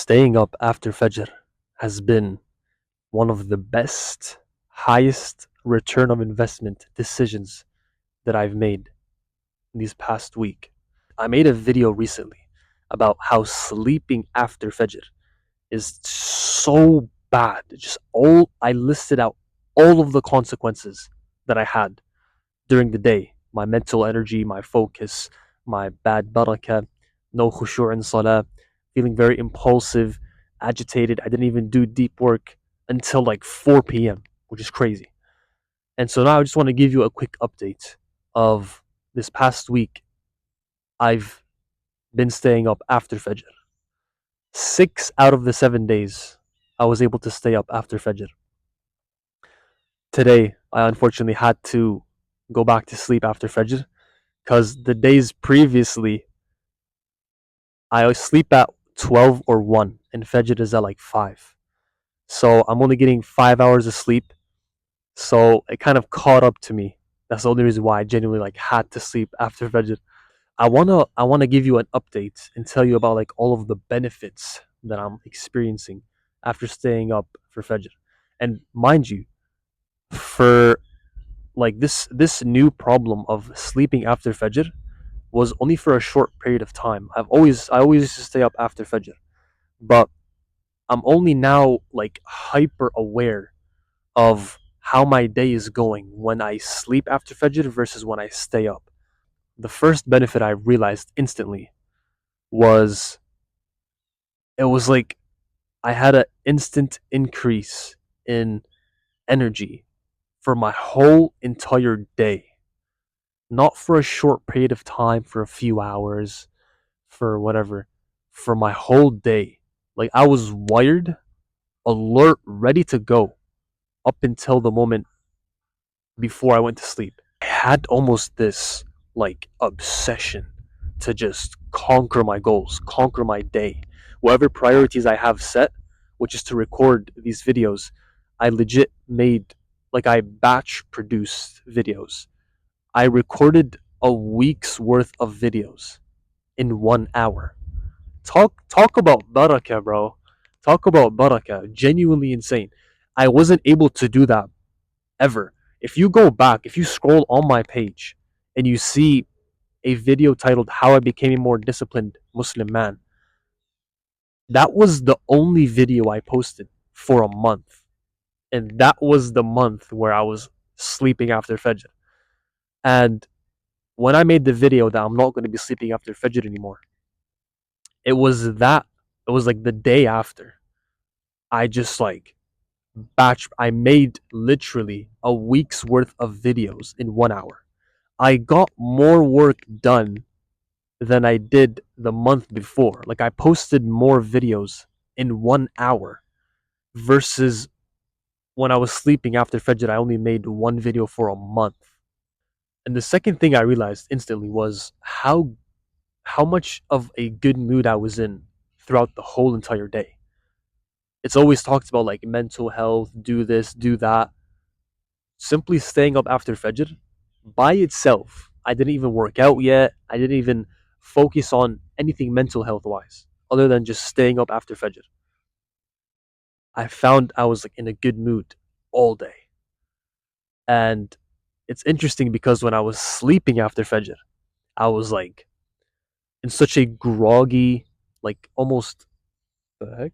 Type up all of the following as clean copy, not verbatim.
Staying up after Fajr has been one of the best, highest return of investment decisions that I've made in these past week. I made a video recently about how sleeping after Fajr is so bad. Just all I listed out all of the consequences that I had during the day. My mental energy, my focus, my bad barakah, no khushu' in salah, feeling very impulsive, agitated. I didn't even do deep work until like 4 p.m., which is crazy. And so now I just want to give you a quick update of this past week. I've been staying up after Fajr. 6 out of the 7 days, I was able to stay up after Fajr. Today, I unfortunately had to go back to sleep after Fajr because the days previously, I sleep at 12 or 1 and Fajr is at like 5. So I'm only getting 5 hours of sleep. So it kind of caught up to me. That's the only reason why I genuinely like had to sleep after Fajr. I wanna give you an update and tell you about like all of the benefits that I'm experiencing after staying up for Fajr. And mind you, for like this new problem of sleeping after Fajr was only for a short period of time. I always used to stay up after Fajr, but I'm only now like hyper aware of how my day is going when I sleep after Fajr versus when I stay up. The first benefit I realized instantly was it was like I had an instant increase in energy for my whole entire day. Not for a short period of time, for a few hours, for whatever, for my whole day. Like I was wired, alert, ready to go up until the moment before I went to sleep. I had almost this like obsession to just conquer my goals, conquer my day. Whatever priorities I have set, which is to record these videos, I legit made like I batch produced videos. I recorded a week's worth of videos in 1 hour. Talk about barakah, bro. Talk about barakah. Genuinely insane. I wasn't able to do that ever. If you go back, if you scroll on my page and you see a video titled How I Became a More Disciplined Muslim Man, that was the only video I posted for a month. And that was the month where I was sleeping after Fajr. And when I made the video that I'm not going to be sleeping after Fajr anymore, it was like the day after. I just like I made literally a week's worth of videos in 1 hour. I got more work done than I did the month before. Like I posted more videos in 1 hour versus when I was sleeping after Fajr, I only made one video for a month. And the second thing I realized instantly was how much of a good mood I was in throughout the whole entire day. It's always talked about like mental health, do this, do that. Simply staying up after Fajr by itself, I didn't even work out yet. I didn't even focus on anything mental health wise other than just staying up after Fajr. I found I was like in a good mood all day. And it's interesting because when I was sleeping after Fajr, I was like in such a groggy, like almost the heck?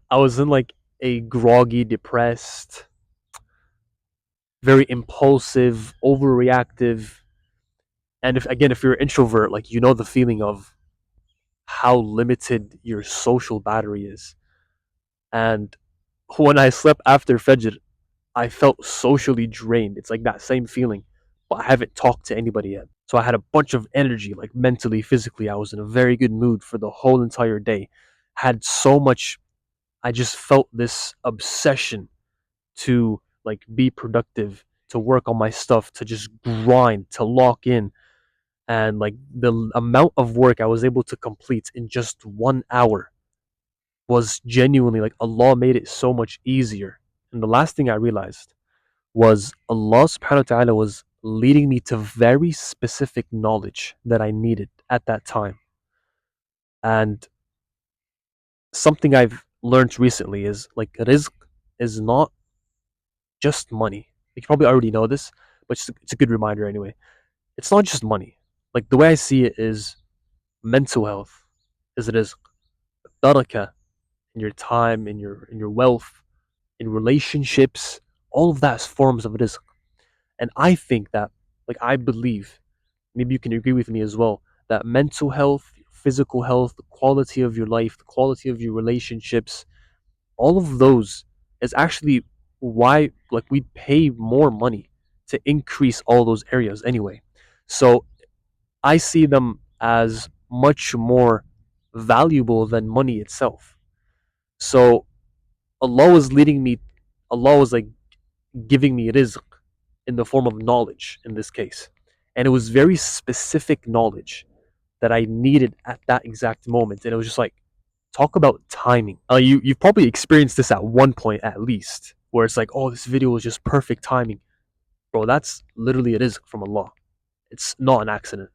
I was in like a groggy, depressed, very impulsive, overreactive. And if you're an introvert, like you know the feeling of how limited your social battery is. And when I slept after Fajr, I felt socially drained. It's like that same feeling, but I haven't talked to anybody yet. So I had a bunch of energy, like mentally, physically. I was in a very good mood for the whole entire day. Had so much, I just felt this obsession to like be productive, to work on my stuff, to just grind, to lock in. And like the amount of work I was able to complete in just 1 hour was genuinely like Allah made it so much easier. And the last thing I realized was Allah subhanahu wa ta'ala was leading me to very specific knowledge that I needed at that time. And something I've learned recently is like rizq is not just money. You probably already know this, but it's a good reminder anyway. It's not just money. Like the way I see it is mental health is rizq, barakah in your time, in your wealth, in relationships, all of that is forms of rizq. And I think that, like I believe, maybe you can agree with me as well, that mental health, physical health, the quality of your life, the quality of your relationships, all of those is actually why like we pay more money to increase all those areas anyway. So I see them as much more valuable than money itself. So Allah was leading me, Allah was like giving me rizq in the form of knowledge in this case. And it was very specific knowledge that I needed at that exact moment. And it was just like, talk about timing. You've probably experienced this at one point at least, where it's like, oh, this video was just perfect timing. Bro, that's literally it is from Allah. It's not an accident.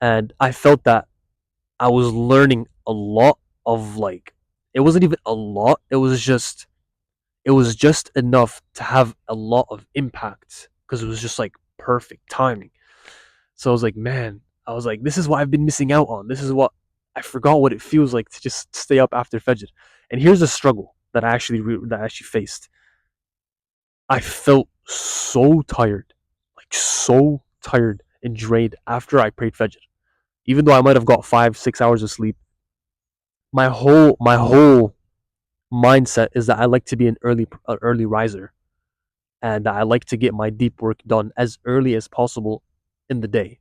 And I felt that I was learning a lot of like, it wasn't even a lot. It was just enough to have a lot of impact because it was just like perfect timing. So I was like, man, I was like, this is what I've been missing out on. This is what I forgot what it feels like to just stay up after Fajr. And here's a struggle that I actually faced. I felt so tired, like so tired and drained after I prayed Fajr. Even though I might have got 5, 6 hours of sleep, my whole mindset is that I like to be an early riser, and that I like to get my deep work done as early as possible in the day.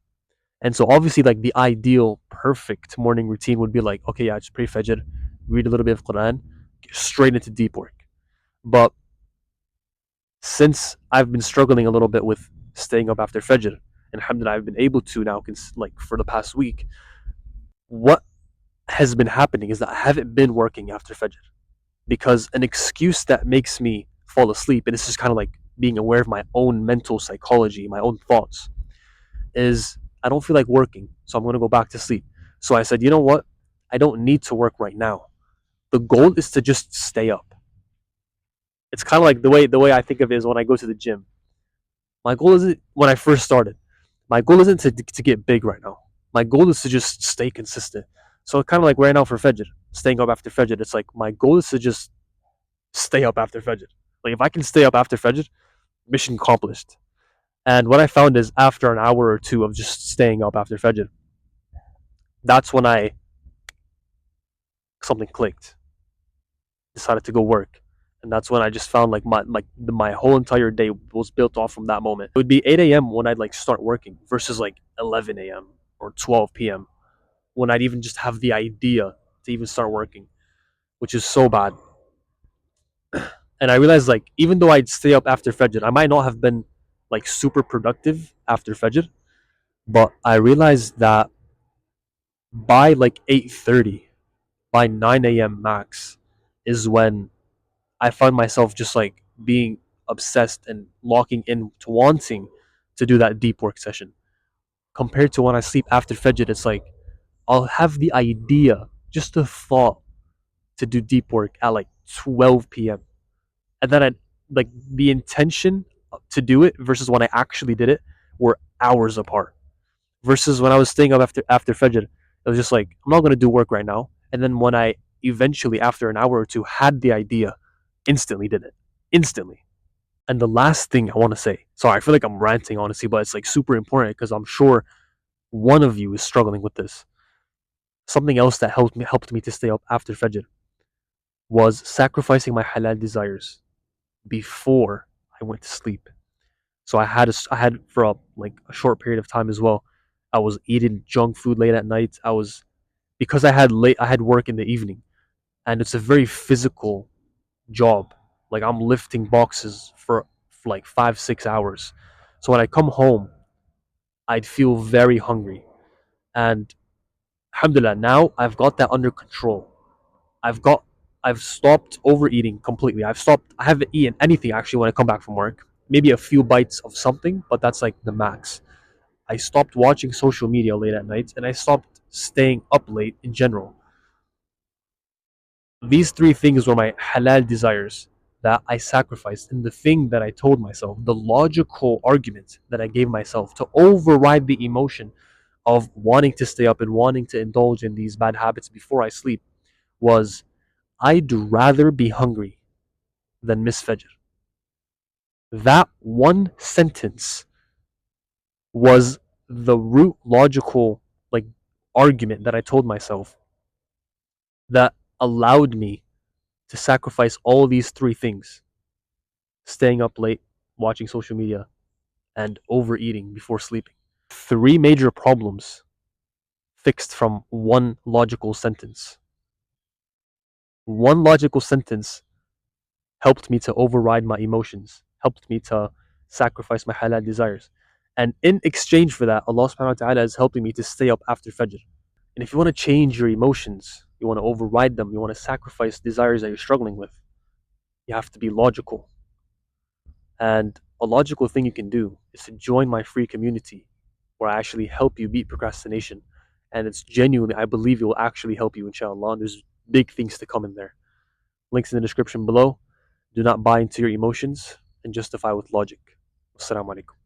And so obviously like the ideal perfect morning routine would be like, okay, yeah, just pray Fajr, read a little bit of Quran, get straight into deep work. But since I've been struggling a little bit with staying up after Fajr, and alhamdulillah I've been able to now like for the past week, what has been happening is that I haven't been working after Fajr because an excuse that makes me fall asleep, and it's just kind of like being aware of my own mental psychology, my own thoughts, is I don't feel like working, so I'm going to go back to sleep. So I said, you know what? I don't need to work right now. The goal is to just stay up. It's kind of like the way I think of it is when I go to the gym. My goal isn't when I first started. My goal isn't to get big right now. My goal is to just stay consistent. So kind of like right now for Fajr, staying up after Fajr, it's like my goal is to just stay up after Fajr. Like if I can stay up after Fajr, mission accomplished. And what I found is after an hour or two of just staying up after Fajr, that's when I something clicked. Decided to go work, and that's when I just found like my whole entire day was built off from that moment. It would be 8 a.m. when I'd like start working versus like 11 a.m. or 12 p.m. when I'd even just have the idea to even start working, which is so bad. And I realized like even though I'd stay up after Fajr, I might not have been like super productive after Fajr, but I realized that by like 8:30, by 9 a.m. max, is when I find myself just like being obsessed and locking in to wanting to do that deep work session. Compared to when I sleep after Fajr, it's like I'll have the idea, just the thought to do deep work at like 12 p.m. And then I like the intention to do it versus when I actually did it were hours apart. Versus when I was staying up after Fajr, it was just like I'm not gonna do work right now. And then when I eventually, after an hour or two, had the idea, instantly did it. Instantly. And the last thing I want to say, sorry, I feel like I'm ranting honestly, but it's like super important because I'm sure one of you is struggling with this. Something else that helped me to stay up after Fajr was sacrificing my halal desires before I went to sleep. So I had for a short period of time as well. I was eating junk food late at night. Because I had work in the evening, and it's a very physical job. Like I'm lifting boxes for like 5, 6 hours. So when I come home, I'd feel very hungry. And alhamdulillah, now I've got that under control. I've got I've stopped overeating completely. I haven't eaten anything actually when I come back from work. Maybe a few bites of something, but that's like the max. I stopped watching social media late at night and I stopped staying up late in general. These three things were my halal desires that I sacrificed, and the thing that I told myself, the logical argument that I gave myself to override the emotion of wanting to stay up and wanting to indulge in these bad habits before I sleep was, I'd rather be hungry than miss Fajr. That one sentence was the root logical like argument that I told myself that allowed me to sacrifice all these three things: staying up late, watching social media, and overeating before sleeping. Three major problems fixed from one logical sentence. One logical sentence helped me to override my emotions, helped me to sacrifice my halal desires. And in exchange for that, Allah subhanahu wa ta'ala is helping me to stay up after Fajr. And if you want to change your emotions, you want to override them, you want to sacrifice desires that you're struggling with, you have to be logical. And a logical thing you can do is to join my free community where I actually help you beat procrastination. And it's genuinely, I believe it will actually help you, inshallah. And there's big things to come in there. Links in the description below. Do not buy into your emotions and justify with logic. Assalamu alaikum.